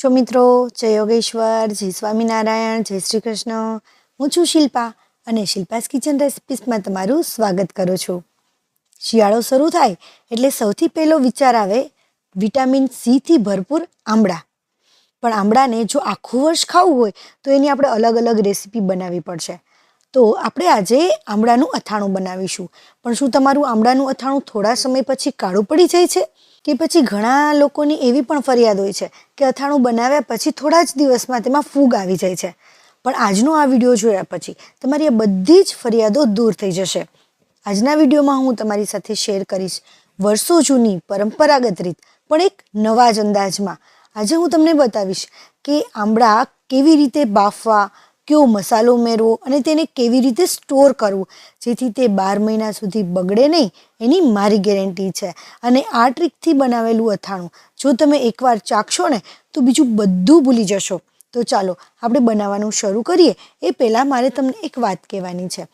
છો મિત્રો? જય યોગેશ્વર, જય સ્વામિનારાયણ, જય શ્રી કૃષ્ણ. હું છું શિલ્પા અને શિલ્પાસ કિચન રેસિપીસમાં તમારું સ્વાગત કરું છું. શિયાળો શરૂ થાય એટલે સૌથી પહેલો વિચાર આવે વિટામિન સી ભરપૂર આમળા. પણ આમળાને જો આખું વર્ષ ખાવું હોય તો એની આપણે અલગ અલગ રેસીપી બનાવવી પડશે. તો આપણે આજે આમળાનું અથાણું બનાવીશું. પણ શું તમારું આમળાનું અથાણું થોડા સમય પછી કાળું પડી જાય છે? કે પછી ઘણા લોકોની એવી પણ ફરિયાદ હોય છે કે અથાણું બનાવ્યા પછી થોડા જ દિવસમાં તેમાં ફૂગ આવી જાય છે. પણ આજનો આ વિડીયો જોયા પછી તમારી આ બધી જ ફરિયાદો દૂર થઈ જશે. આજના વિડીયોમાં હું તમારી સાથે શેર કરીશ વર્ષો જૂની પરંપરાગત રીત, પણ એક નવા જ અંદાજમાં. આજે હું તમને બતાવીશ કે આમળા કેવી રીતે બાફવા, કેવો મસાલો ઉમેરવો અને તેને કેવી રીતે સ્ટોર કરવું જેથી તે 12 મહિના સુધી બગડે નહીં, એની મારી ગેરંટી છે. અને આ ટ્રીકથી બનાવેલું અથાણું જો તમે એકવાર ચાખશો ને તો બીજું બધું ભૂલી જશો. તો ચાલો આપણે બનાવવાનું શરૂ કરીએ. એ પહેલાં મારે તમને એક વાત કહેવાની છે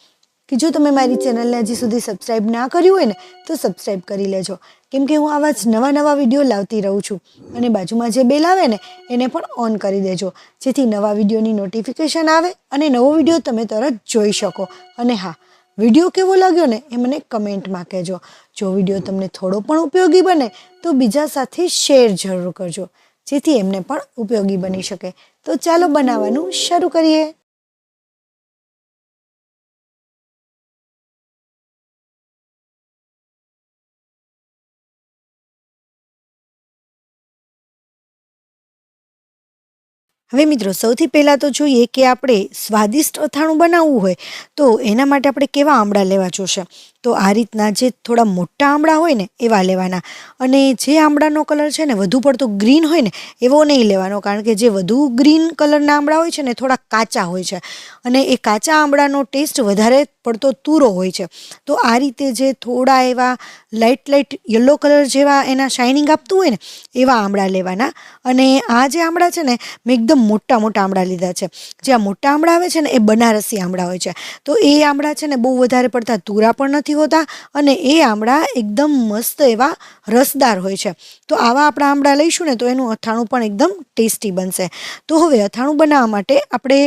કે જો તમે મારી ચેનલને હજી સુધી સબસ્ક્રાઈબ ના કર્યું હોય ને તો સબસ્ક્રાઈબ કરી લેજો, કેમ કે હું આવા જ નવા વિડીયો લાવતી રહું છું. અને બાજુમાં જે બેલ આવે ને એને પણ ઓન કરી દેજો જેથી નવા વિડીયોની નોટિફિકેશન આવે અને નવો વિડીયો તમે તરત જોઈ શકો. અને હા, વિડીયો કેવો લાગ્યો ને એ મને કમેન્ટમાં કહેજો. જો વિડીયો તમને થોડો પણ ઉપયોગી બને તો બીજા સાથે શેર જરૂર કરજો જેથી એમને પણ ઉપયોગી બની શકે. તો ચાલો બનાવવાનું શરૂ કરીએ. હવે મિત્રો, સૌથી પહેલાં તો જોઈએ કે આપણે સ્વાદિષ્ટ અથાણું બનાવવું હોય તો એના માટે આપણે કેવા આમળા લેવા જોશે. તો આ રીતના જે થોડા મોટા આમળા હોય ને એવા લેવાના. અને જે આમળાનો કલર છે ને વધુ પડતો ગ્રીન હોય ને એવો નહીં લેવાનો, કારણ કે જે વધુ ગ્રીન કલરના આમળા હોય છે ને થોડા કાચા હોય છે અને એ કાચા આમળાનો ટેસ્ટ વધારે પડતો તુરો હોય છે. તો આ રીતે જે થોડા એવા લાઇટ યલો કલર જેવા એના શાઇનિંગ આપતું હોય ને એવા આમળા લેવાના. અને આ જે આમળા છે ને મેં એકદમ મોટા આમળા લીધા છે. જે આ મોટા આમળા આવે છે ને એ બનારસી આમળા હોય છે. તો એ આમળા છે ને બહુ વધારે પડતા તુરા પણ નથી હોતા અને એ આમળા એકદમ મસ્ત એવા રસદાર હોય છે. તો આવા આપણા આમળા લઈશું ને તો એનું અથાણું પણ એકદમ ટેસ્ટી બનશે. તો હવે અથાણું બનાવવા માટે આપણે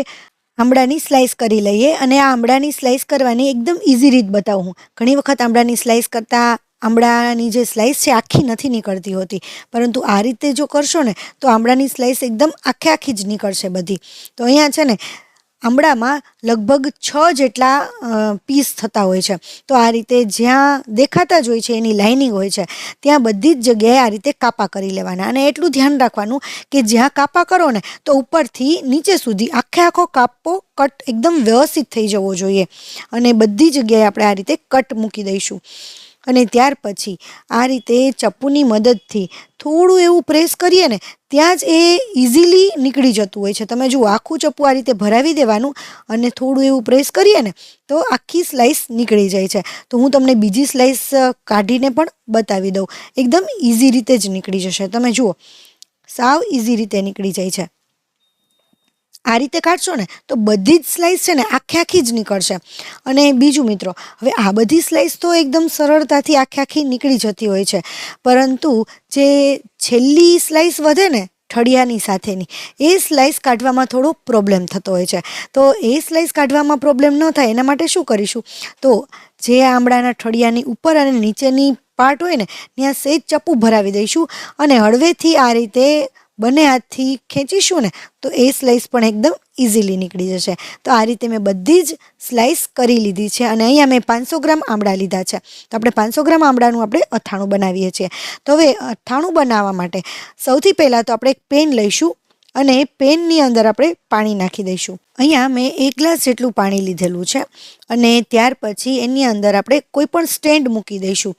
આમળાની સ્લાઇસ કરી લઈએ. અને આ આમળાની સ્લાઇસ કરવાની એકદમ ઇઝી રીત બતાવું હું. ઘણી વખત આમળાની સ્લાઇસ કરતાં આમળાની જે સ્લાઇસ છે આખી નથી નીકળતી હોતી, પરંતુ આ રીતે જો કરશો ને તો આમળાની સ્લાઇસ એકદમ આખી જ નીકળશે બધી. તો અહીંયા છે ને આમળામાં લગભગ 6 જેટલા પીસ થતા હોય છે. તો આ રીતે જ્યાં દેખાતા જ હોય છે એની લાઇનિંગ હોય છે ત્યાં બધી જ જગ્યાએ આ રીતે કાપા કરી લેવાના. અને એટલું ધ્યાન રાખવાનું કે જ્યાં કાપા કરો ને તો ઉપરથી નીચે સુધી આખો કાપો કટ એકદમ વ્યવસ્થિત થઈ જવો જોઈએ. અને બધી જગ્યાએ આપણે આ રીતે કટ મૂકી દઈશું. અને ત્યાર પછી આ રીતે ચપ્પુની મદદથી થોડું એવું પ્રેસ કરીએ ને ત્યાં જ એ ઇઝીલી નીકળી જતું હોય છે. તમે જુઓ, આખું ચપ્પુ આ રીતે ભરાવી દેવાનું અને થોડું એવું પ્રેસ કરીએ ને તો આખી સ્લાઇસ નીકળી જાય છે. તો હું તમને બીજી સ્લાઇસ કાઢીને પણ બતાવી દઉં. એકદમ ઇઝી રીતે જ નીકળી જશે. તમે જુઓ, સાવ ઇઝી રીતે નીકળી જાય છે. આ રીતે કાઢશો ને તો બધી જ સ્લાઇસ છે ને આખી જ નીકળશે. અને બીજું મિત્રો, હવે આ બધી સ્લાઇસ તો એકદમ સરળતાથી આખી નીકળી જતી હોય છે, પરંતુ જે છેલ્લી સ્લાઇસ વધે ને ઠળિયાની સાથેની એ સ્લાઇસ કાઢવામાં થોડો પ્રોબ્લેમ થતો હોય છે. તો એ સ્લાઇસ કાઢવામાં પ્રોબ્લેમ ન થાય એના માટે શું કરીશું, તો જે આમળાના ઠળિયાની ઉપર અને નીચેની પાર્ટ હોય ને ત્યાં સહેજ ચપ્પુ ભરાવી દઈશું અને હળવેથી આ રીતે બંને હાથથી ખેંચીશું ને તો એ સ્લાઇસ પણ એકદમ ઇઝીલી નીકળી જશે. તો આ રીતે મેં બધી જ સ્લાઇસ કરી લીધી છે. અને અહીંયા મેં 500 ગ્રામ આમળા લીધા છે. તો આપણે 500 ગ્રામ આમળાનું આપણે અથાણું બનાવીએ છીએ. તો હવે અથાણું બનાવવા માટે સૌથી પહેલાં તો આપણે એક પેન લઈશું અને પેનની અંદર આપણે પાણી નાખી દઈશું. અહીંયા મેં 1 ગ્લાસ જેટલું પાણી લીધેલું છે. અને ત્યાર પછી એની અંદર આપણે કોઈ પણ સ્ટેન્ડ મૂકી દઈશું.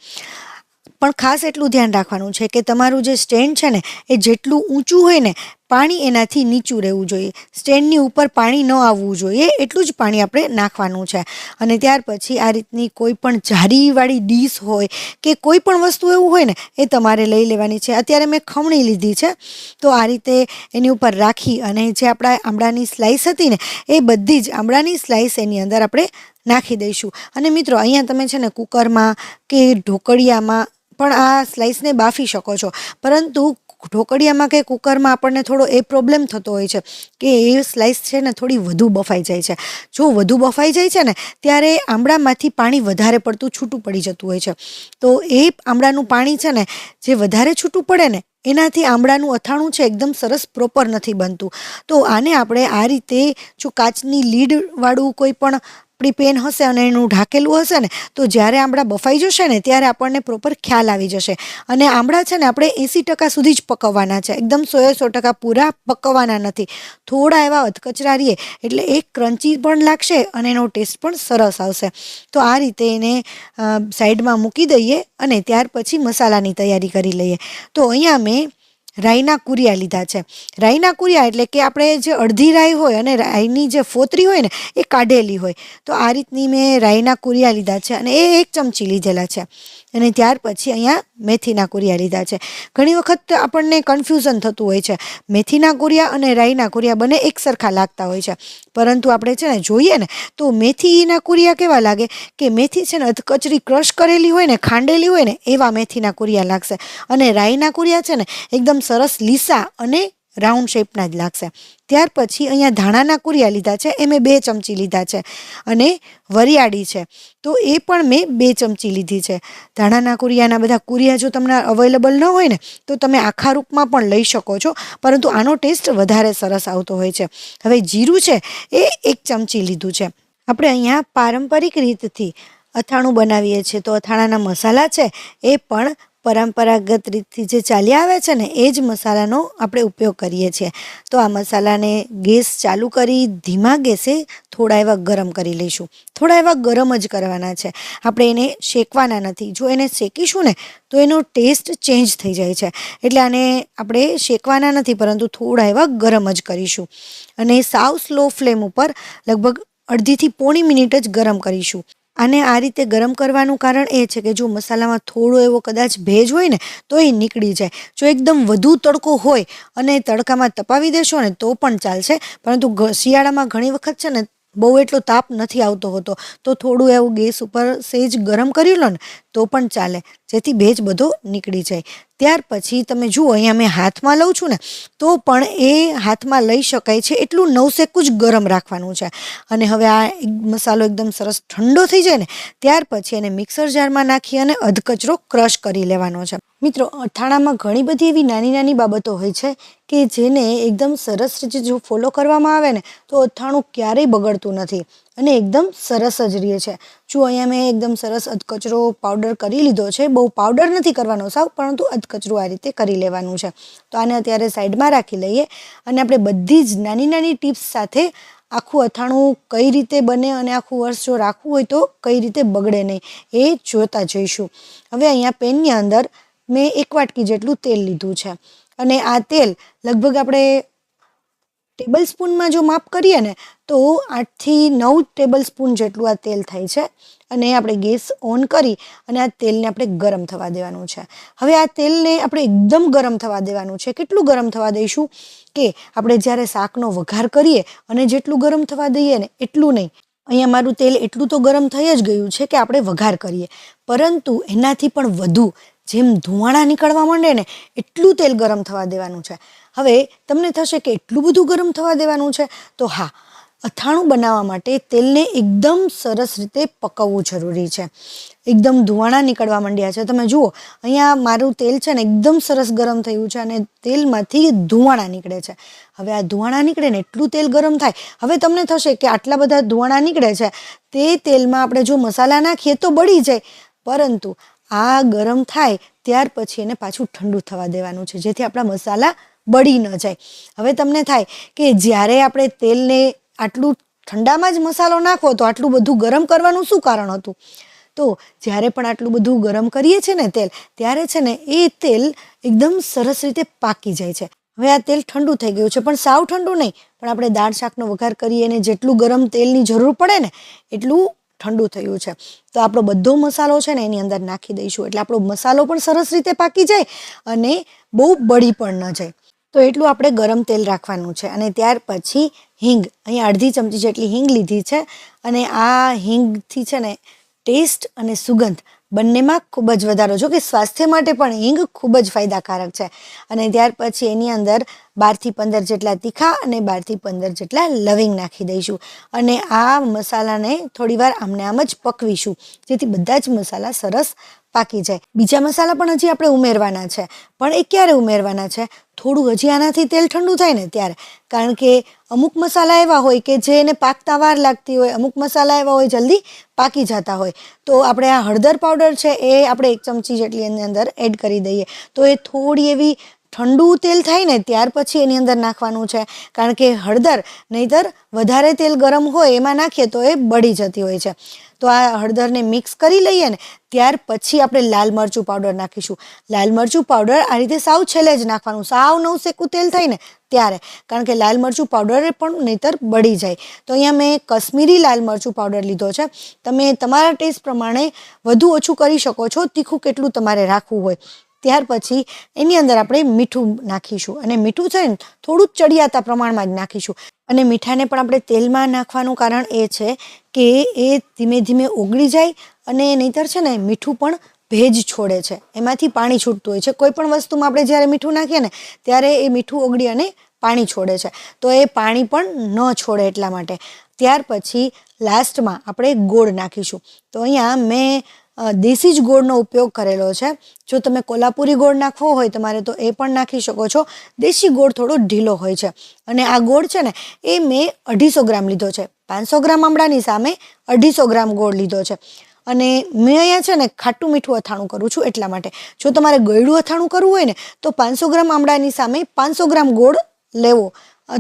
પણ ખાસ એટલું ધ્યાન રાખવાનું છે કે તમારું જે સ્ટેન્ડ છે ને એ જેટલું ઊંચું હોય ને પાણી એનાથી નીચું રહેવું જોઈએ. સ્ટેન્ડની ઉપર પાણી ન આવવું જોઈએ એટલું જ પાણી આપણે નાખવાનું છે. અને ત્યાર પછી આ રીતની કોઈ પણ જારીવાળી ડીશ હોય કે કોઈ પણ વસ્તુ એવું હોય ને એ તમારે લઈ લેવાની છે. અત્યારે મેં ખમણી લીધી છે. તો આ રીતે એની ઉપર રાખી અને જે આપણા આમળાની સ્લાઇસ હતી ને એ બધી જ આમળાની સ્લાઇસ એની અંદર આપણે નાખી દઈશું. અને મિત્રો, અહીંયા તમે છે ને કુકરમાં કે ઢોકળિયામાં પણ આ સ્લાઇસને બાફી શકો છો, પરંતુ ઢોકળિયામાં કે કુકરમાં આપણને થોડો એ પ્રોબ્લેમ થતો હોય છે કે એ સ્લાઇસ છે ને થોડી વધુ બફાઈ જાય છે. જો વધુ બફાઈ જાય છે ને ત્યારે આમળામાંથી પાણી વધારે પડતું છૂટું પડી જતું હોય છે. તો એ આમળાનું પાણી છે ને જે વધારે છૂટું પડે ને એનાથી આમળાનું અથાણું છે એકદમ સરસ પ્રોપર નથી બનતું. તો આને આપણે આ રીતે જો કાચની લીડવાળું કોઈ પણ આપણી પેન હશે અને એનું ઢાંકેલું હશે ને તો જ્યારે આમળા બફાઈ જશે ને ત્યારે આપણને પ્રોપર ખ્યાલ આવી જશે. અને આમળા છે ને આપણે 80% સુધી જ પકવવાના છે, એકદમ 100% પૂરા પકવવાના નથી. થોડા એવા અધકચરા રહીએ એટલે એક ક્રન્ચી પણ લાગશે અને એનો ટેસ્ટ પણ સરસ આવશે. તો આ રીતે એને સાઈડમાં મૂકી દઈએ અને ત્યાર પછી મસાલાની તૈયારી કરી લઈએ. તો અહીંયા મેં રાઈના કુરિયા લીધા છે. રાઈના કુરિયા એટલે કે આપણે જે અડધી રાઈ હોય અને રાઈની જે ફોતરી હોય ને એ કાઢેલી હોય. તો આ રીતની મેં રાઈના કુરિયા લીધા છે અને એ 1 ચમચી લીધેલા છે. અને ત્યાર પછી અહીંયા મેથીના કુરિયા લીધા છે. ઘણી વખત આપણને કન્ફ્યુઝન થતું હોય છે, મેથીના કુરિયા અને રાઈના કુરિયા બંને એક સરખા લાગતા હોય છે. પરંતુ આપણે છે ને જોઈએ ને તો મેથીના કુરિયા કેવા લાગે કે મેથી છે ને અધકચરી ક્રશ કરેલી હોય ને ખાંડેલી હોય ને એવા મેથીના કુરિયા લાગશે. અને રાઈના કુરિયા છે ને એકદમ સરસ લીસા અને રાઉન્ડ શેપના જ લાગશે. ત્યાર પછી અહીંયા ધાણાના કુરિયા લીધા છે, એ મેં 2 ચમચી લીધા છે. અને વરિયાળી છે તો એ પણ મેં 2 ચમચી લીધી છે. ધાણાના કુરિયાના બધા કુરિયા જો તમને અવેલેબલ ન હોય ને તો તમે આખા રૂપમાં પણ લઈ શકો છો, પરંતુ આનો ટેસ્ટ વધારે સરસ આવતો હોય છે. હવે જીરું છે એ 1 ચમચી લીધું છે. આપણે અહીંયા પારંપરિક રીતથી અથાણું બનાવીએ છીએ તો અથાણાના મસાલા છે એ પણ પરંપરાગત રીતથી જે ચાલ્યા આવે છે ને એ જ મસાલાનો આપણે ઉપયોગ કરીએ છીએ. તો આ મસાલાને ગેસ ચાલુ કરી ધીમા ગેસે થોડા એવા ગરમ કરી લઈશું. થોડા એવા ગરમ જ કરવાના છે, આપણે એને શેકવાના નથી. જો એને શેકીશું ને તો એનો ટેસ્ટ ચેન્જ થઈ જાય છે. એટલે આને આપણે શેકવાના નથી પરંતુ થોડા એવા ગરમ જ કરીશું. અને સાવ સ્લો ફ્લેમ ઉપર લગભગ અડધીથી પોણી મિનિટ જ ગરમ કરીશું. આને આ રીતે ગરમ કરવાનું કારણ એ છે કે જો મસાલામાં થોડો એવો કદાચ ભેજ હોય ને તો એ નીકળી જાય. જો એકદમ વધુ તડકો હોય અને તડકામાં તપાવી દેશો ને તો પણ ચાલશે, પરંતુ શિયાળામાં ઘણી વખત છે ને બહુ એટલો તાપ નથી આવતો હોતો, તો થોડું એવું ગેસ ઉપર સહેજ ગરમ કરી લો ને તો પણ ચાલે, જેથી ભેજ બધો નીકળી જાય. ત્યાર પછી તમે જુઓ અહીંયા મેં હાથમાં લઉં છું ને તો પણ એ હાથમાં લઈ શકાય છે એટલું નવસેકું જ ગરમ રાખવાનું છે. અને હવે આ મસાલો એકદમ સરસ ઠંડો થઈ જાય ને ત્યાર પછી એને મિક્સર જારમાં નાખી અને અધકચરો ક્રશ કરી લેવાનો છે. મિત્રો, અથાણામાં ઘણી બધી એવી નાની નાની બાબતો હોય છે કે જેને એકદમ સરસ રીતે જો ફોલો કરવામાં આવે ને તો અથાણું ક્યારેય બગડતું નથી અને એકદમ સરસ જ રહે છે. જો અહીંયા મેં એકદમ સરસ અધકચરો પાવડર કરી લીધો છે. બહુ પાવડર નથી કરવાનો સાવ, પરંતુ અધકચરું આ રીતે કરી લેવાનું છે. તો આને અત્યારે સાઈડમાં રાખી લઈએ અને આપણે બધી જ નાની નાની ટિપ્સ સાથે આખું અથાણું કઈ રીતે બને અને આખું વર્ષ જો રાખવું હોય તો કઈ રીતે બગડે નહીં એ જોતા જઈશું. હવે અહીંયા પેનની અંદર મેં 1 વાટકી જેટલું તેલ લીધું છે અને આ તેલ લગભગ આપણે ટેબલ સ્પૂનમાં જો માપ કરીએ ને તો 8 થી 9 ટેબલ સ્પૂન જેટલું આ તેલ થાય છે. અને આપણે ગેસ ઓન કરી અને આ તેલને આપણે ગરમ થવા દેવાનું છે. હવે આ તેલને આપણે એકદમ ગરમ થવા દેવાનું છે. કેટલું ગરમ થવા દઈશું કે આપણે જ્યારે શાકનો વઘાર કરીએ અને જેટલું ગરમ થવા દઈએ ને એટલું નહીં. અહીંયા મારું તેલ એટલું તો ગરમ થઈ જ ગયું છે કે આપણે વઘાર કરીએ, પરંતુ એનાથી પણ વધુ જેમ ધુમાડા નીકળવા માંડે ને એટલું તેલ ગરમ થવા દેવાનું છે. હવે તમને થશે કે એટલું બધું ગરમ થવા દેવાનું છે, તો હા, અથાણું બનાવવા માટે તેલને એકદમ સરસ રીતે પકવવું જરૂરી છે. એકદમ ધુમાડા નીકળવા માંડ્યા છે. તમે જુઓ અહીંયા મારું તેલ છે ને એકદમ સરસ ગરમ થયું છે અને તેલમાંથી ધુમાડા નીકળે છે. હવે આ ધુમાડા નીકળે ને એટલું તેલ ગરમ થાય. હવે તમને થશે કે આટલા બધા ધુમાડા નીકળે છે તે તેલમાં આપણે જો મસાલા નાખીએ તો બળી જાય, પરંતુ આ ગરમ થાય ત્યાર પછી એને પાછું ઠંડુ થવા દેવાનું છે, જેથી આપણા મસાલા બળી ન જાય. હવે તમને થાય કે જ્યારે આપણે તેલને આટલું ઠંડામાં જ મસાલો નાખવો તો આટલું બધું ગરમ કરવાનું શું કારણ હતું? તો જ્યારે પણ આટલું બધું ગરમ કરીએ છીએ ને તેલ, ત્યારે છે ને એ તેલ એકદમ સરસ રીતે પાકી જાય છે. હવે આ તેલ ઠંડુ થઈ ગયું છે, પણ સાવ ઠંડુ નહીં, પણ આપણે દાળ શાકનો વઘાર કરીએ અને જેટલું ગરમ તેલની જરૂર પડે ને એટલું ઠંડુ થયું છે. તો આપણો બધો મસાલો છે ને એની અંદર નાખી દઈશું, એટલે આપણો મસાલો પણ સરસ રીતે પાકી જાય અને બહુ બળી પણ ન જાય. તો એટલું આપણે ગરમ તેલ રાખવાનું છે. અને ત્યાર પછી હિંગ, અહીંયા અડધી ચમચી જેટલી હિંગ લીધી છે અને આ હિંગથી છે ને ટેસ્ટ અને સુગંધ બંનેમાં ખૂબ જ વધારો, જો કે સ્વાસ્થ્ય માટે પણ હિંગ ખૂબ જ ફાયદાકારક છે. અને ત્યાર પછી એની અંદર 12થી 15 જેટલા તીખા અને 12થી 15 જેટલા લવિંગ નાખી દઈશું. અને આ મસાલાને થોડીવાર આમને આમ જ પકવીશું, જેથી બધા જ મસાલા સરસ પાકી જાય. બીજા મસાલા પણ હજી આપણે ઉમેરવાના છે, પણ એ ક્યારે ઉમેરવાના છે? થોડું હજી આનાથી તેલ ઠંડુ થાય ને ત્યારે. કારણ કે અમુક મસાલા એવા હોય કે જેને પાકતા વાર લાગતી હોય, અમુક મસાલા એવા હોય જલ્દી પાકી જતા હોય. તો આપણે આ હળદર પાવડર છે એ આપણે 1 ચમચી જેટલી એની અંદર એડ કરી દઈએ. તો એ થોડી એવી ઠંડુ તેલ થાય ને ત્યાર પછી એની અંદર નાખવાનું છે. કારણ કે હળદર નહીંતર વધારે તેલ ગરમ હોય એમાં નાખીએ તો એ બળી જતી હોય છે. તો આ હળદરને મિક્સ કરી લઈએ ને ત્યાર પછી આપણે લાલ મરચું પાવડર નાખીશું. લાલ મરચું પાવડર આ રીતે સાવ છેલ્લે જ નાખવાનું, સાવ નવસેકું તેલ થાય ને ત્યારે, કારણ કે લાલ મરચું પાવડર પણ નહીંતર બળી જાય. તો અહીંયા મેં કશ્મીરી લાલ મરચું પાવડર લીધો છે. તમે તમારા ટેસ્ટ પ્રમાણે વધુ ઓછું કરી શકો છો, તીખું કેટલું તમારે રાખવું હોય. ત્યાર પછી એની અંદર આપણે મીઠું નાખીશું, અને મીઠું છે ને થોડું ચડિયાતા પ્રમાણમાં જ નાખીશું. અને મીઠાને પણ આપણે તેલમાં નાખવાનું કારણ એ છે કે એ ધીમે ધીમે ઓગળી જાય, અને નહીંતર છે ને મીઠું પણ ભેજ છોડે છે, એમાંથી પાણી છૂટતું હોય છે. કોઈ પણ વસ્તુમાં આપણે જ્યારે મીઠું નાખીએ ને ત્યારે એ મીઠું ઓગળી અને પાણી છોડે છે, તો એ પાણી પણ ન છોડે એટલા માટે. ત્યાર પછી લાસ્ટમાં આપણે ગોળ નાખીશું. તો અહીંયા મેં દેશી જ ગોળનો ઉપયોગ કરેલો છે. જો તમે કોલ્હાપુરી ગોળ નાખવો હોય તમારે તો એ પણ નાખી શકો છો. દેશી ગોળ થોડો ઢીલો હોય છે. અને આ ગોળ છે ને એ મેં 250 ગ્રામ લીધો છે. 500 ગ્રામ આમળાની સામે 250 ગ્રામ ગોળ લીધો છે. અને મેં અહીંયા છે ને ખાટું મીઠું અથાણું કરું છું એટલા માટે. જો તમારે ગળ્યું અથાણું કરવું હોય ને તો 500 ગ્રામ આમળાની સામે 500 ગ્રામ ગોળ લેવો,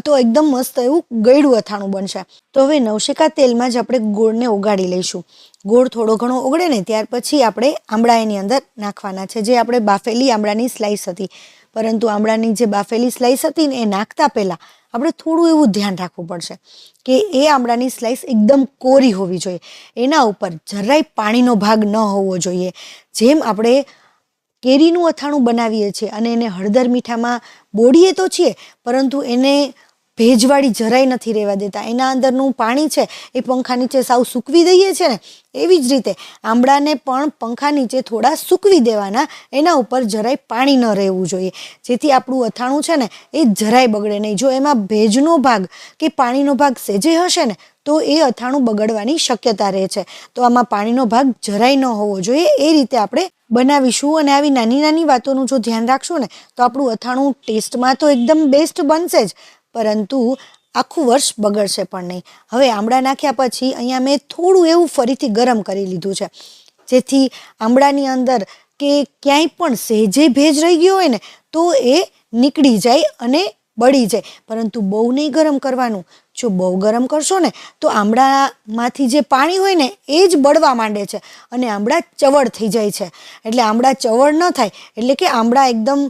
તો એકદમ મસ્ત એવું ગળ્યું અથાણું બનશે. તો હવે નવશેકા તેલમાં જ આપણે ગોળને ઓગાળી લઈશું. ગોળ થોડો ઘણો ઓગળે ને ત્યાર પછી આપણે આમળા એની અંદર નાખવાના છે, જે આપણે બાફેલી આમળાની સ્લાઈસ હતી. પરંતુ આમળાની જે બાફેલી સ્લાઈસ હતી ને એ નાખતા પહેલાં આપણે થોડું એવું ધ્યાન રાખવું પડશે કે એ આમળાની સ્લાઈસ એકદમ કોરી હોવી જોઈએ. એના ઉપર જરાય પાણીનો ભાગ ન હોવો જોઈએ. જેમ આપણે કેરીનું અથાણું બનાવીએ છીએ અને એને હળદર મીઠામાં બોળીએ તો છીએ, પરંતુ એને ભેજવાળી જરાય નથી રહેવા દેતા. એના અંદરનું પાણી છે એ પંખા નીચે સાવ સૂકવી દઈએ છીએ ને, એવી જ રીતે આમળાને પણ પંખા નીચે થોડા સૂકવી દેવાના, એના ઉપર જરાય પાણી ન રહેવું જોઈએ, જેથી આપણું અથાણું છે ને એ જરાય બગડે નહીં. જો એમાં ભેજનો ભાગ કે પાણીનો ભાગ સેજે હશે ને તો એ અથાણું બગડવાની શક્યતા રહે છે. તો આમાં પાણીનો ભાગ જરાય ન હોવો જોઈએ. એ રીતે આપણે બનાવીશું. અને આવી નાની નાની વાતોનું જો ધ્યાન રાખશું ને તો આપણું અથાણું ટેસ્ટમાં તો એકદમ બેસ્ટ બનશે જ, પરંતુ આખું વર્ષ બગડશે પણ નહીં. હવે આમળા નાખ્યા પછી અહીંયા મેં થોડું એવું ફરીથી ગરમ કરી લીધું છે, જેથી આમળાની અંદર કે ક્યાંય પણ સહેજે ભેજ રહી ગયો હોય ને તો એ નીકળી જાય અને બળી જાય. પરંતુ બહુ નહીં ગરમ કરવાનું. જો બહુ ગરમ કરશો ને તો આમળામાંથી જે પાણી હોય ને એ જ બળવા માંડે છે અને આમળા ચવળ થઈ જાય છે. એટલે આમળા ચવળ ન થાય એટલે કે આમળા એકદમ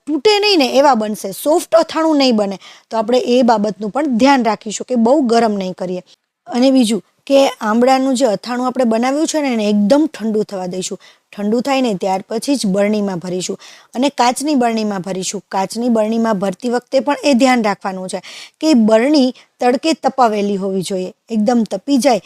તૂટે નહીં ને એવા બનશે, સોફ્ટ અથાણું નહીં બને. તો આપણે એ બાબતનું પણ ધ્યાન રાખીશું કે બહુ ગરમ નહીં કરીએ. અને બીજું કે આમળાનું જે અથાણું આપણે બનાવ્યું છે ને એને એકદમ ઠંડુ થવા દઈશું. ઠંડુ થાય ને ત્યાર પછી જ બરણીમાં ભરીશું, અને કાચની બરણીમાં ભરીશું. કાચની બરણીમાં ભરતી વખતે પણ એ ધ્યાન રાખવાનું છે કે બરણી તડકે તપાવેલી હોવી જોઈએ, એકદમ તપી જાય,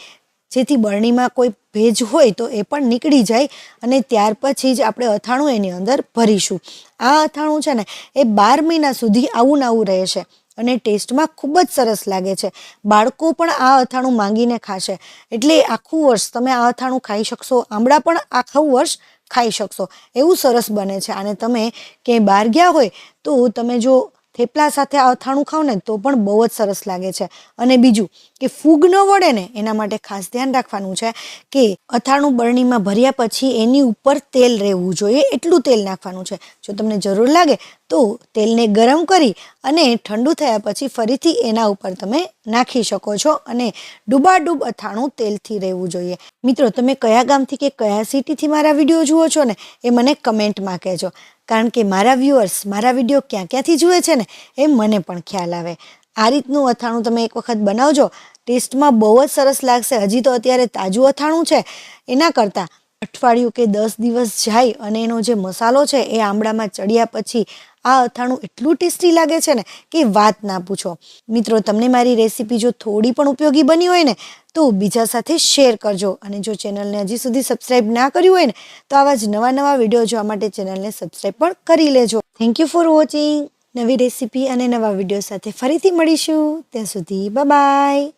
જેથી બરણીમાં કોઈ ભેજ હોય તો એ પણ નીકળી જાય. અને ત્યાર પછી જ આપણે અથાણું એની અંદર ભરીશું. આ અથાણું છે ને એ 12 મહિના સુધી આવું ને આવું રહેશે અને ટેસ્ટમાં ખૂબ જ સરસ લાગે છે. બાળકો પણ આ અથાણું માંગીને ખાશે. એટલે આખું વર્ષ તમે આ અથાણું ખાઈ શકશો. આમળા પણ આખું વર્ષ ખાઈ શકશો, એવું સરસ બને છે. અને તમે ક્યાંય બહાર ગયા હોય તો તમે જો થેપલા સાથે આ અથાણું ખાવ ને તો પણ બહુ જ સરસ લાગે છે. અને બીજું કે ફૂગ ન વળે ને એના માટે ખાસ ધ્યાન રાખવાનું છે કે અથાણું બરણીમાં ભર્યા પછી એની ઉપર તેલ રહેવું જોઈએ, એટલું તેલ નાખવાનું છે. જો તમને જરૂર લાગે તો તેલને ગરમ કરી અને ઠંડુ થયા પછી ફરીથી એના ઉપર તમે નાખી શકો છો. અને ડૂબાડૂબ અથાણું તેલથી રહેવું જોઈએ. મિત્રો, તમે કયા ગામથી કે કયા સિટીથી મારા વિડીયો જુઓ છો ને એ મને કમેન્ટમાં કહેજો, કારણ કે મારા વ્યુઅર્સ મારા વિડીયો ક્યાં ક્યાંથી જુએ છે ને એ મને પણ ખ્યાલ આવે. આ રીતનું અથાણું તમે એક વખત બનાવજો, ટેસ્ટમાં બહુ જ સરસ લાગશે. હજી તો અત્યારે તાજું અથાણું છે, એના કરતાં અઠવાડિયું કે 10 દિવસ જાય અને એનો જે મસાલો છે એ આમળામાં ચડ્યા પછી આ અથાણું એટલું ટેસ્ટી લાગે છે ને કે વાત ના પૂછો. મિત્રો, તમને મારી રેસીપી જો થોડી પણ ઉપયોગી બની હોય ને તો બીજા સાથે શેર કરજો. અને જો ચેનલને હજી સુધી સબસ્ક્રાઈબ ના કર્યું હોય ને તો આવા જ નવા વિડીયો જોવા માટે ચેનલને સબસ્ક્રાઈબ પણ કરી લેજો. Thank you for watching. નવી રેસીપી અને નવા વિડીયો સાથે ફરીથી મળીશું. ત્યાં સુધી બાય બાય.